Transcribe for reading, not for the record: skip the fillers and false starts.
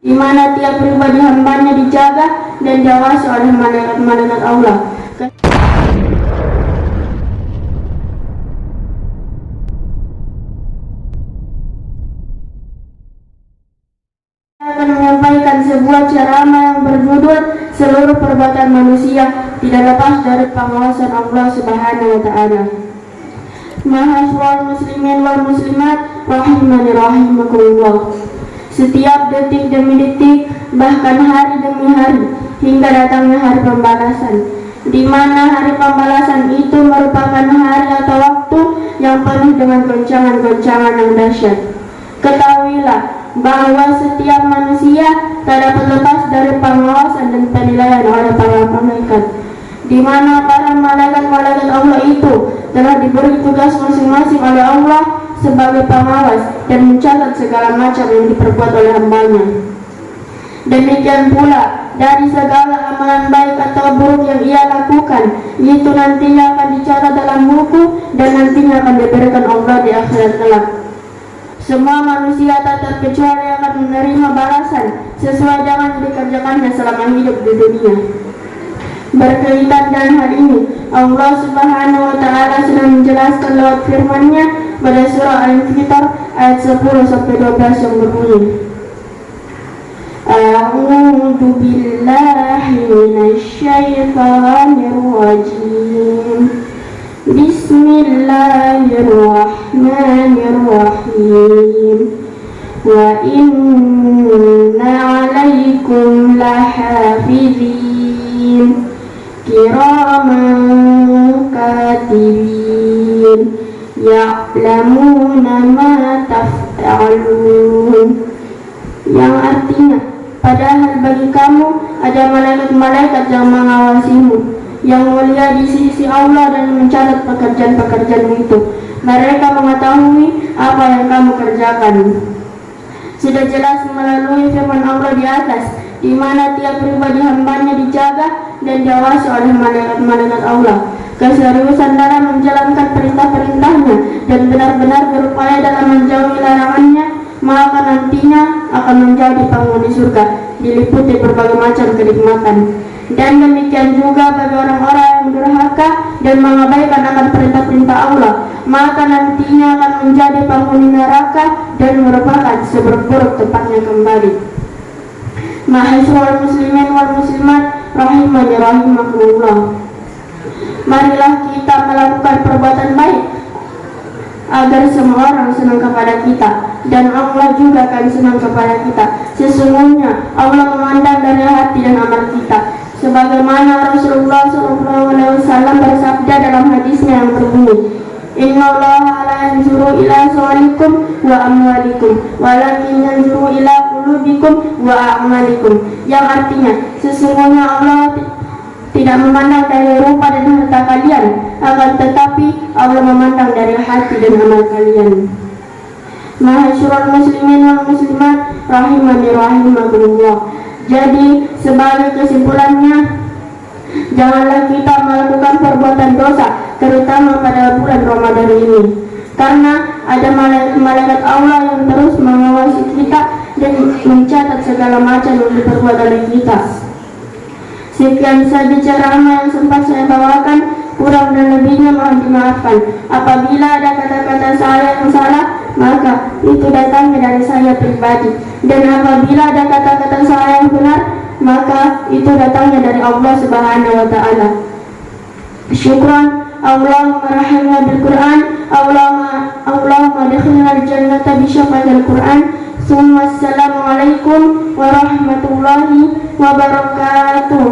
di mana tiap pribadi hambanya dijaga dan diawasi oleh malaikat-malaikat Allah. Akan menyampaikan sebuah ceramah yang berjudul seluruh perbuatan manusia tidak lepas dari pengawasan Allah Subhanahu wa Ta'ala. Mahasiswa muslimin wal muslimat rahimani rahimakumullah. Setiap detik demi detik, bahkan hari demi hari, hingga datangnya hari pembalasan, di mana hari pembalasan itu merupakan hari atau waktu yang penuh dengan goncangan-goncangan yang dahsyat. Ketahuilah bahwa setiap manusia tak dapat lepas dari pengawasan dan penilaian oleh para malaikat, di mana para malaikat-malaikat Allah itu telah diberi tugas masing-masing oleh Allah sebagai pengawas dan mencatat segala macam yang diperbuat oleh hambanya. Demikian pula dari segala amalan baik atau buruk yang ia lakukan, itu nantinya akan dicatat dalam buku dan nantinya akan diberikan Allah di akhirat kelak. Semua manusia tak terkecuali akan menerima balasan sesuai dengan yang dikerjakannya selama hidup di dunia. Berkaitan dengan hal ini, Allah Subhanahu wa Ta'ala sudah menjelaskan lewat firman-Nya pada surah Al-Infitar ayat 10-12 yang berbunyi, A'udzu billahi minasyaitonir rajim. Bismillahirrahmanirrahim. Wa inna 'alaikum lahafizin kiraman katibin ya'lamuna ma taf'alun, yang artinya, padahal bagi kamu ada malaikat-malaikat yang mengawasimu, yang mulia di sisi Allah dan mencatat pekerjaan-pekerjaanmu itu. Mereka mengetahui apa yang kamu kerjakan. Sudah jelas melalui firman Allah di atas, di mana tiap pribadi hambanya dijaga dan diawasi oleh malaikat-malaikat Allah. Keseriusan dalam menjalankan perintah-perintahnya dan benar-benar berupaya dalam menjauhi larangannya, maka nantinya akan menjadi penghuni surga, diliputi berbagai macam kenikmatan. Dan demikian juga bagi orang-orang yang durhaka dan mengabaikan akan perintah-perintah Allah, maka nantinya akan menjadi penghuni neraka dan merupakan seburuk-buruk tempatnya kembali. Mahasiswa muslimin wal muslimat rahimani rahimakumullah. Marilah kita melakukan perbuatan baik agar semua orang senang kepada kita dan Allah juga akan senang kepada kita. Sesungguhnya Allah memandang dari hati dan amal kita, sebagaimana Rasulullah SAW bersabda dalam hadisnya yang berbunyi, Innallaha la yanzuru ila suwarikum wa amwalikum walakin yanzuru ila qulubikum wa a'malikum, yang artinya, sesungguhnya Allah tidak memandang dari rupa dan harta kalian, akan tetapi Allah memandang dari hati dan amal kalian. Mahasyiral muslimin wal muslimat rahimani rahimakumullah. Jadi sebagai kesimpulannya, janganlah kita melakukan perbuatan dosa, terutama pada bulan Ramadan ini, karena ada malaikat Allah yang terus mengawasi kita dan mencatat segala macam yang diperbuat oleh kita. Sekian saja ceramah yang sempat saya bawakan, kurang dan lebihnya mohon dimaafkan. Apabila ada kata-kata saya yang salah, maka itu datangnya dari saya pribadi, dan apabila ada kata-kata saya yang benar, maka itu datangnya dari Allah Subhanahu wa Ta'ala. Syukran. Allahumma rahimna bil Quran, Allahumma adkhilna al-jannata bi syafa'il Quran. Assalamualaikum warahmatullahi wabarakatuh.